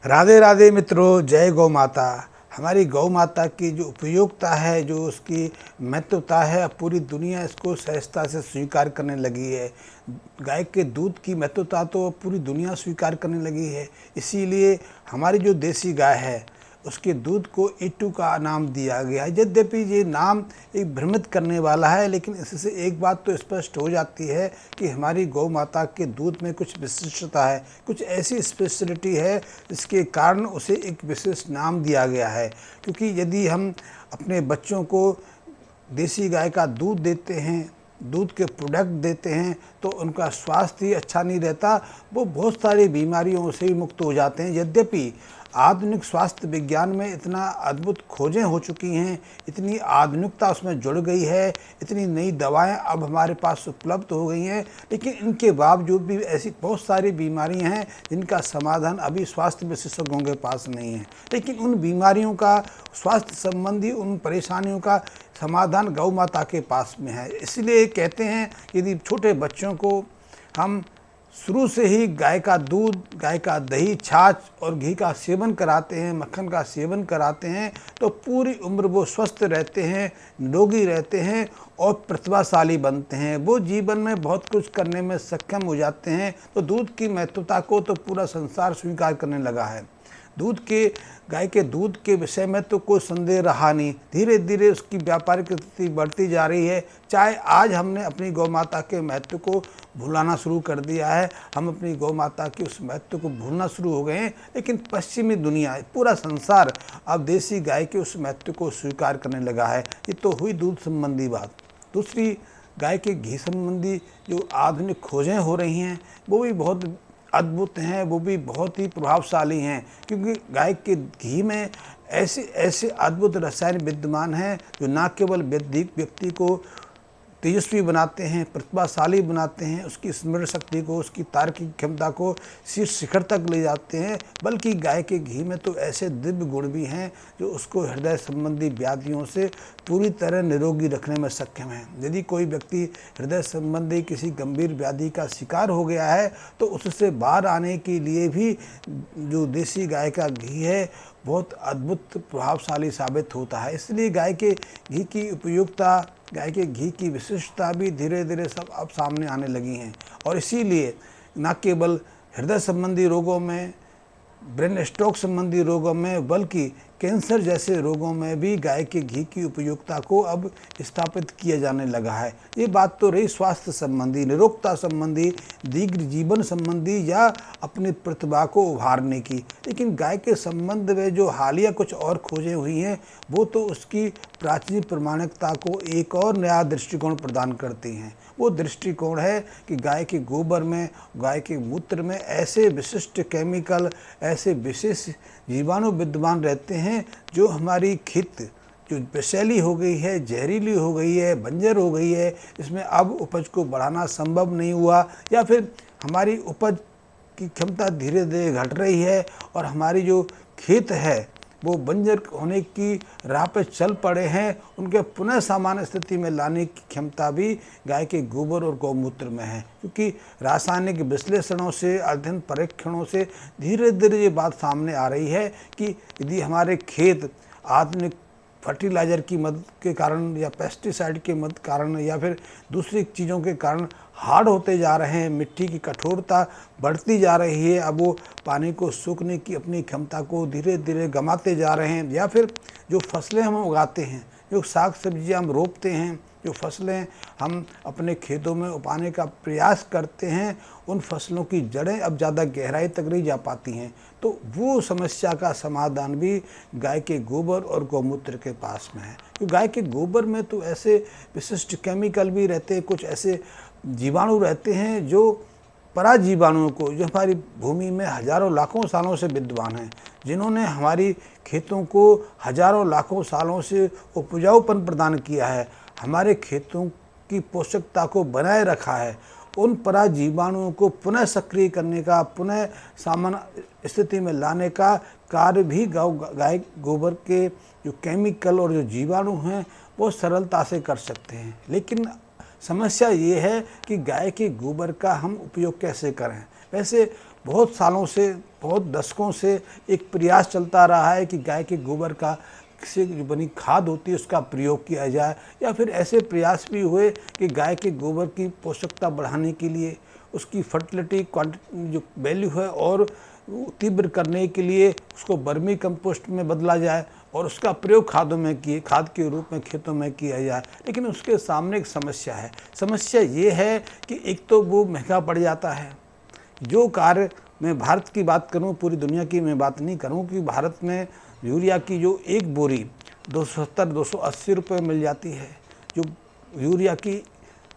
राधे राधे मित्रों, जय गौ माता। हमारी गौ माता की जो उपयोगिता है, जो उसकी महत्वता है, अब पूरी दुनिया इसको सहजता से स्वीकार करने लगी है। गाय के दूध की महत्वता तो पूरी दुनिया स्वीकार करने लगी है। इसीलिए हमारी जो देसी गाय है उसके दूध को ईटू का नाम दिया गया है। यद्यपि ये नाम एक भ्रमित करने वाला है, लेकिन इससे एक बात तो स्पष्ट हो जाती है कि हमारी गौ माता के दूध में कुछ विशिष्टता है, कुछ ऐसी स्पेशलिटी है जिसके कारण उसे एक विशिष्ट नाम दिया गया है। क्योंकि यदि हम अपने बच्चों को देसी गाय का दूध देते हैं, दूध के प्रोडक्ट देते हैं, तो उनका स्वास्थ्य ही अच्छा नहीं रहता, वो बहुत सारी बीमारियों से भी मुक्त हो जाते हैं। यद्यपि आधुनिक स्वास्थ्य विज्ञान में इतना अद्भुत खोजें हो चुकी हैं, इतनी आधुनिकता उसमें जुड़ गई है, इतनी नई दवाएं अब हमारे पास उपलब्ध हो गई हैं, लेकिन इनके बावजूद भी ऐसी बहुत सारी बीमारियां हैं जिनका समाधान अभी स्वास्थ्य विशेषज्ञों के पास नहीं है। लेकिन उन बीमारियों का, स्वास्थ्य संबंधी उन परेशानियों का समाधान गौ माता के पास में है। इसलिए कहते हैं यदि छोटे बच्चों को हम शुरू से ही गाय का दूध, गाय का दही, छाछ और घी का सेवन कराते हैं, मक्खन का सेवन कराते हैं, तो पूरी उम्र वो स्वस्थ रहते हैं, निरोगी रहते हैं और प्रतिभाशाली बनते हैं। वो जीवन में बहुत कुछ करने में सक्षम हो जाते हैं। तो दूध की महत्वता को तो पूरा संसार स्वीकार करने लगा है। दूध के, गाय के दूध के विषय में तो कोई संदेह रहा नहीं। धीरे धीरे उसकी व्यापारिक स्थिति बढ़ती जा रही है। चाहे आज हमने अपनी गौ माता के महत्व को भुलाना शुरू कर दिया है, हम अपनी गौ माता के उस महत्व को भूलना शुरू हो गए हैं, लेकिन पश्चिमी दुनिया, पूरा संसार अब देसी गाय के उस महत्व को स्वीकार करने लगा है। ये तो हुई दूध संबंधी बात। दूसरी, गाय के घी संबंधी जो आधुनिक खोजें हो रही हैं वो भी बहुत अद्भुत हैं, वो भी बहुत ही प्रभावशाली हैं, क्योंकि गाय के घी में ऐसे ऐसे अद्भुत रसायन विद्यमान हैं जो न केवल व्यक्ति को तेजस्वी बनाते हैं, प्रतिभाशाली बनाते हैं, उसकी स्मरण शक्ति को, उसकी तार्किक क्षमता को शीर्ष शिखर तक ले जाते हैं, बल्कि गाय के घी में तो ऐसे दिव्य गुण भी हैं जो उसको हृदय संबंधी व्याधियों से पूरी तरह निरोगी रखने में सक्षम है। यदि कोई व्यक्ति हृदय संबंधी किसी गंभीर व्याधि का शिकार हो गया है तो उससे बाहर आने के लिए भी जो देसी गाय का घी है बहुत अद्भुत प्रभावशाली साबित होता है। इसलिए गाय के घी की उपयोगिता, गाय के घी की विशिष्टता भी धीरे धीरे सब अब सामने आने लगी हैं। और इसीलिए न केवल हृदय संबंधी रोगों में, ब्रेन स्ट्रोक संबंधी रोगों में, बल्कि कैंसर जैसे रोगों में भी गाय के घी की उपयोगिता को अब स्थापित किया जाने लगा है। ये बात तो रही स्वास्थ्य संबंधी, निरोगता संबंधी, दीर्घ जीवन संबंधी या अपनी प्रतिभा को उभारने की। लेकिन गाय के संबंध में जो हालिया कुछ और खोजें हुई हैं वो तो उसकी प्राचीन प्रमाणिकता को एक और नया दृष्टिकोण प्रदान करती हैं। वो दृष्टिकोण है कि गाय के गोबर में, गाय के मूत्र में ऐसे विशिष्ट केमिकल, ऐसे विशेष जीवाणु विद्यमान रहते हैं जो हमारी खेत जो विषैली हो गई है, जहरीली हो गई है, बंजर हो गई है, इसमें अब उपज को बढ़ाना संभव नहीं हुआ, या फिर हमारी उपज की क्षमता धीरे धीरे घट रही है और हमारी जो खेत है वो बंजर होने की राह पर चल पड़े हैं, उनके पुनः सामान्य स्थिति में लाने की क्षमता भी गाय के गोबर और गौमूत्र में है। क्योंकि रासायनिक विश्लेषणों से, अध्ययन परीक्षणों से धीरे धीरे ये बात सामने आ रही है कि यदि हमारे खेत आधुनिक फर्टिलाइज़र की मदद के कारण या पेस्टिसाइड के मदद कारण या फिर दूसरी चीज़ों के कारण हार्ड होते जा रहे हैं, मिट्टी की कठोरता बढ़ती जा रही है, अब वो पानी को सूखने की अपनी क्षमता को धीरे धीरे गंवाते जा रहे हैं, या फिर जो फसलें हम उगाते हैं, जो साग सब्जियां हम रोपते हैं, जो फसलें हम अपने खेतों में उगाने का प्रयास करते हैं, उन फसलों की जड़ें अब ज़्यादा गहराई तक नहीं जा पाती हैं। तो वो समस्या का समाधान भी गाय के गोबर और गौमूत्र के पास में है। क्योंकि गाय के गोबर में तो ऐसे विशिष्ट केमिकल भी रहते हैं, कुछ ऐसे जीवाणु रहते हैं जो पराजीवाणुओं को, जो हमारी भूमि में हजारों लाखों सालों से विद्यमान हैं, जिन्होंने हमारी खेतों को हजारों लाखों सालों से उपजाऊपन प्रदान किया है, हमारे खेतों की पोषकता को बनाए रखा है, उन पराजीवाणुओं को पुनः सक्रिय करने का, पुनः सामान्य स्थिति में लाने का कार्य भी गाय गोबर के जो केमिकल और जो जीवाणु हैं वो सरलता से कर सकते हैं। लेकिन समस्या ये है कि गाय के गोबर का हम उपयोग कैसे करें। वैसे बहुत सालों से, बहुत दशकों से एक प्रयास चलता रहा है कि गाय के गोबर का से जो बनी खाद होती है उसका प्रयोग किया जाए, या फिर ऐसे प्रयास भी हुए कि गाय के गोबर की पोषकता बढ़ाने के लिए, उसकी फर्टिलिटी जो वैल्यू है और तीव्र करने के लिए उसको वर्मी कंपोस्ट में बदला जाए और उसका प्रयोग खाद के रूप में खेतों में किया जाए। लेकिन उसके सामने एक समस्या है। समस्या ये है कि एक तो वो महंगा पड़ जाता है। जो कार्य, मैं भारत की बात करूं, पूरी दुनिया की मैं बात नहीं करूं, कि भारत में यूरिया की जो एक बोरी 270-280 रुपये मिल जाती है। जो यूरिया की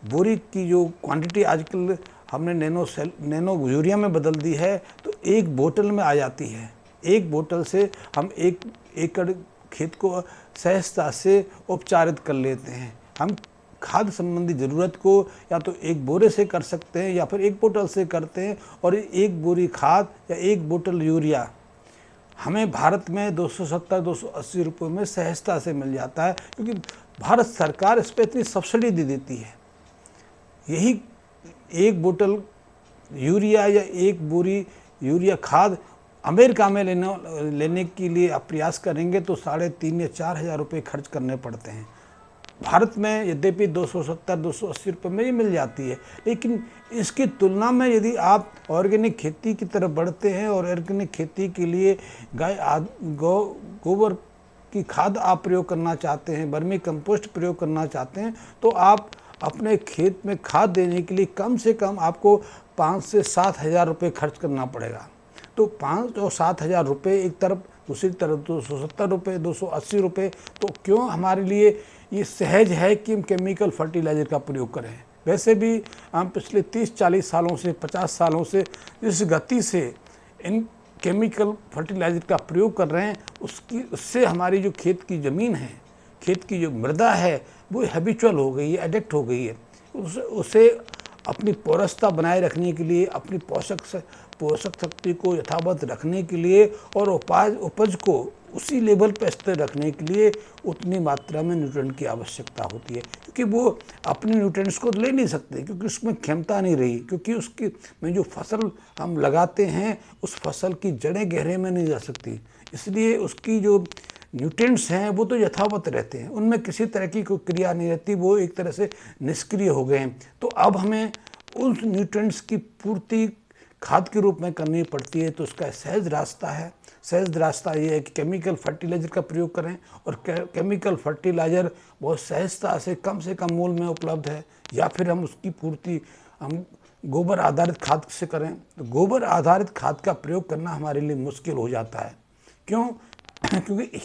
बोरी की जो क्वांटिटी आजकल हमने नैनो यूरिया में बदल दी है, तो एक बोतल में आ जाती है। एक बोतल से हम 1 एकड़ खेत को सहजता से उपचारित कर लेते हैं। हम खाद संबंधी ज़रूरत को या तो एक बोरे से कर सकते हैं या फिर एक बोतल से करते हैं, और एक बोरी खाद या एक बोतल यूरिया हमें भारत में 270-280 रुपये में सहजता से मिल जाता है, क्योंकि भारत सरकार इस पर इतनी सब्सिडी दे देती है। यही एक बोतल यूरिया या एक बोरी यूरिया खाद अमेरिका में लेने के लिए आप प्रयास करेंगे तो 3,500 या 4,000 रुपये खर्च करने पड़ते हैं। भारत में यद्यपि 270-280 रुपये में ही मिल जाती है, लेकिन इसकी तुलना में यदि आप ऑर्गेनिक खेती की तरफ बढ़ते हैं और ऑर्गेनिक खेती के लिए गोबर की खाद आप प्रयोग करना चाहते हैं, वर्मी कंपोस्ट प्रयोग करना चाहते हैं, तो आप अपने खेत में खाद देने के लिए कम से कम आपको 5 से 7,000 रुपये खर्च करना पड़ेगा। तो 5 और 7,000 रुपये एक तरफ, दूसरी तरफ 270 रुपये, 280 रुपये, तो क्यों हमारे लिए ये सहज है कि हम केमिकल फर्टिलाइज़र का प्रयोग करें। वैसे भी हम पिछले 30-40 सालों से, 50 सालों से जिस गति से इन केमिकल फर्टिलाइज़र का प्रयोग कर रहे हैं, उससे हमारी जो खेत की ज़मीन है, खेत की जो मृदा है, वो हैबिचुअल हो गई है, एडिक्ट हो गई है। उसे अपनी पोरसता बनाए रखने के लिए, अपनी पोषक शक्ति को यथावत रखने के लिए और उपज को उसी लेवल पर स्थिर रखने के लिए उतनी मात्रा में न्यूट्रिएंट की आवश्यकता होती है, क्योंकि वो अपने न्यूट्रिएंट्स को ले नहीं सकते, क्योंकि उसमें क्षमता नहीं रही, क्योंकि उसकी में जो फसल हम लगाते हैं उस फसल की जड़ें गहरे में नहीं जा सकती, इसलिए उसकी जो न्यूट्रिएंट्स हैं वो तो यथावत रहते हैं, उनमें किसी तरह की कोई क्रिया नहीं रहती, वो एक तरह से निष्क्रिय हो गए हैं। तो अब हमें उन न्यूट्रिएंट्स की पूर्ति खाद के रूप में करनी पड़ती है। तो उसका सहज रास्ता है। सहज रास्ता ये है कि केमिकल फर्टिलाइज़र का प्रयोग करें, और केमिकल फर्टिलाइज़र बहुत सहजता से कम मूल्य में उपलब्ध है, या फिर हम उसकी पूर्ति हम गोबर आधारित खाद से करें। तो गोबर आधारित खाद का प्रयोग करना हमारे लिए मुश्किल हो जाता है। क्यों? क्योंकि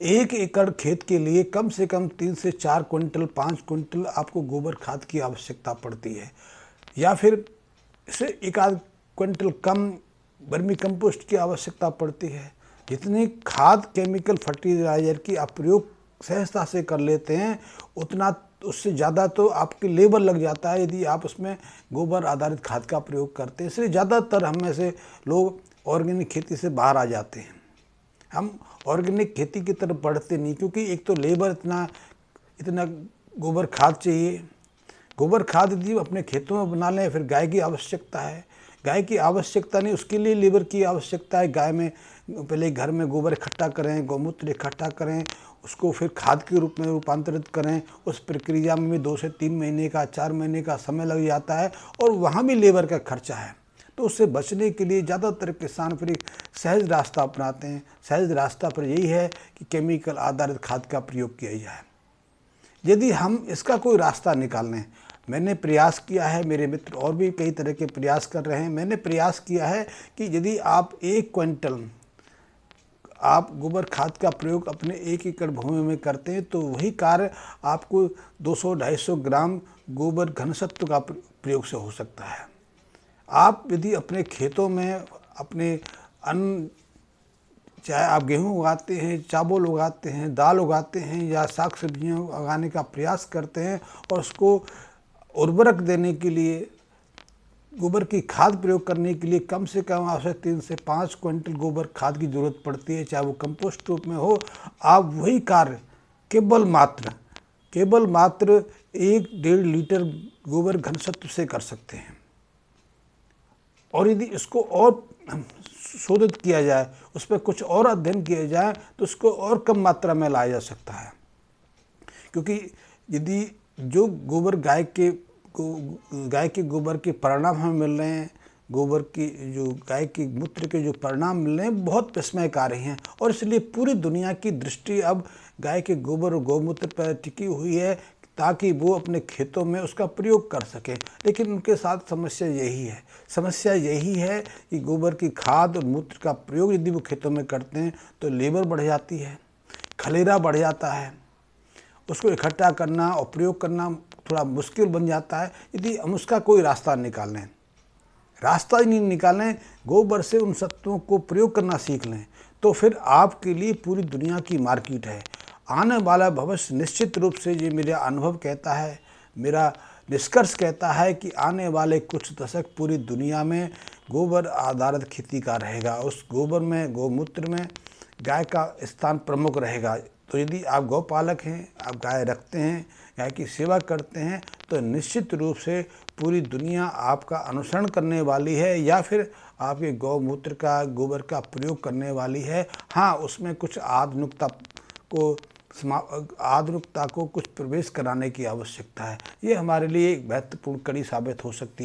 1 एकड़ खेत के लिए कम से कम 3 से 4 क्विंटल, 5 क्विंटल आपको गोबर खाद की आवश्यकता पड़ती है, या फिर इससे 1 क्विंटल कम वर्मी कंपोस्ट की आवश्यकता पड़ती है। जितनी खाद केमिकल फर्टिलाइज़र की आप प्रयोग सहजता से कर लेते हैं, उतना उससे ज़्यादा तो आपके लेबर लग जाता है यदि आप उसमें गोबर आधारित खाद का प्रयोग करते हैं। इसलिए ज़्यादातर हम में से लोग ऑर्गेनिक खेती से बाहर आ जाते हैं। हम ऑर्गेनिक खेती की तरफ बढ़ते नहीं, क्योंकि एक तो लेबर इतना गोबर खाद चाहिए। गोबर खाद यदि अपने खेतों में बना लें, फिर गाय की आवश्यकता है। गाय की आवश्यकता नहीं, उसके लिए लेबर की आवश्यकता है। गाय में पहले घर में गोबर इकट्ठा करें, गौमूत्र इकट्ठा करें, उसको फिर खाद के रूप में रूपांतरित करें। उस प्रक्रिया में भी 2 से 3 महीने का, 4 महीने का समय लग जाता है, और वहाँ भी लेबर का खर्चा है। तो उससे बचने के लिए ज़्यादातर किसान फिर एक सहज रास्ता अपनाते हैं। सहज रास्ता पर यही है कि केमिकल आधारित खाद का प्रयोग किया जाए। यदि हम इसका कोई रास्ता निकाल लें, मैंने प्रयास किया है, मेरे मित्र और भी कई तरह के प्रयास कर रहे हैं। मैंने प्रयास किया है कि यदि आप 1 क्विंटल आप गोबर खाद का प्रयोग अपने 1 एकड़ भूमि में करते हैं, तो वही कार्य आपको 200-250 ग्राम गोबर घनसत्व का प्रयोग से हो सकता है। आप यदि अपने खेतों में अपने अन्न, चाहे आप गेहूँ उगाते हैं, चावल उगाते हैं, दाल उगाते हैं, या साग सब्जियाँ उगाने का प्रयास करते हैं, और उसको उर्वरक देने के लिए, गोबर की खाद प्रयोग करने के लिए कम से कम आपसे 3 से 5 क्विंटल गोबर खाद की ज़रूरत पड़ती है, चाहे वो कंपोस्ट रूप में हो। आप वही कार्य केवल मात्र 1-1.5 लीटर गोबर घनसत्व से कर सकते हैं। और यदि इसको और शोधित किया जाए, उस पर कुछ और अध्ययन किया जाए तो उसको और कम मात्रा में लाया जा सकता है। क्योंकि यदि जो गोबर गाय के गोबर के परिणाम हमें मिल रहे हैं, गोबर की जो गाय के मूत्र के जो परिणाम मिल रहे हैं बहुत विस्मयकारी हैं, और इसलिए पूरी दुनिया की दृष्टि अब गाय के गोबर और गौमूत्र पर टिकी हुई है ताकि वो अपने खेतों में उसका प्रयोग कर सकें। लेकिन उनके साथ समस्या यही है कि गोबर की खाद और मूत्र का प्रयोग यदि वो खेतों में करते हैं तो लेबर बढ़ जाती है, खलेरा बढ़ जाता है, उसको इकट्ठा करना और प्रयोग करना थोड़ा मुश्किल बन जाता है। यदि हम उसका कोई रास्ता ही नहीं निकालें, गोबर से उन सत्वों को प्रयोग करना सीख लें, तो फिर आपके लिए पूरी दुनिया की मार्केट है। आने वाला भविष्य निश्चित रूप से, ये मेरा अनुभव कहता है, मेरा निष्कर्ष कहता है कि आने वाले कुछ दशक पूरी दुनिया में गोबर आधारित खेती का रहेगा। उस गोबर में, गौमूत्र में गाय का स्थान प्रमुख रहेगा। तो यदि आप गौपालक हैं, आप गाय रखते हैं, गाय की सेवा करते हैं, तो निश्चित रूप से पूरी दुनिया आपका अनुसरण करने वाली है या फिर आपके गौमूत्र का, गोबर का प्रयोग करने वाली है। हाँ, उसमें कुछ आधुनिकता को कुछ प्रवेश कराने की आवश्यकता है। ये हमारे लिए एक महत्वपूर्ण कड़ी साबित हो सकती है।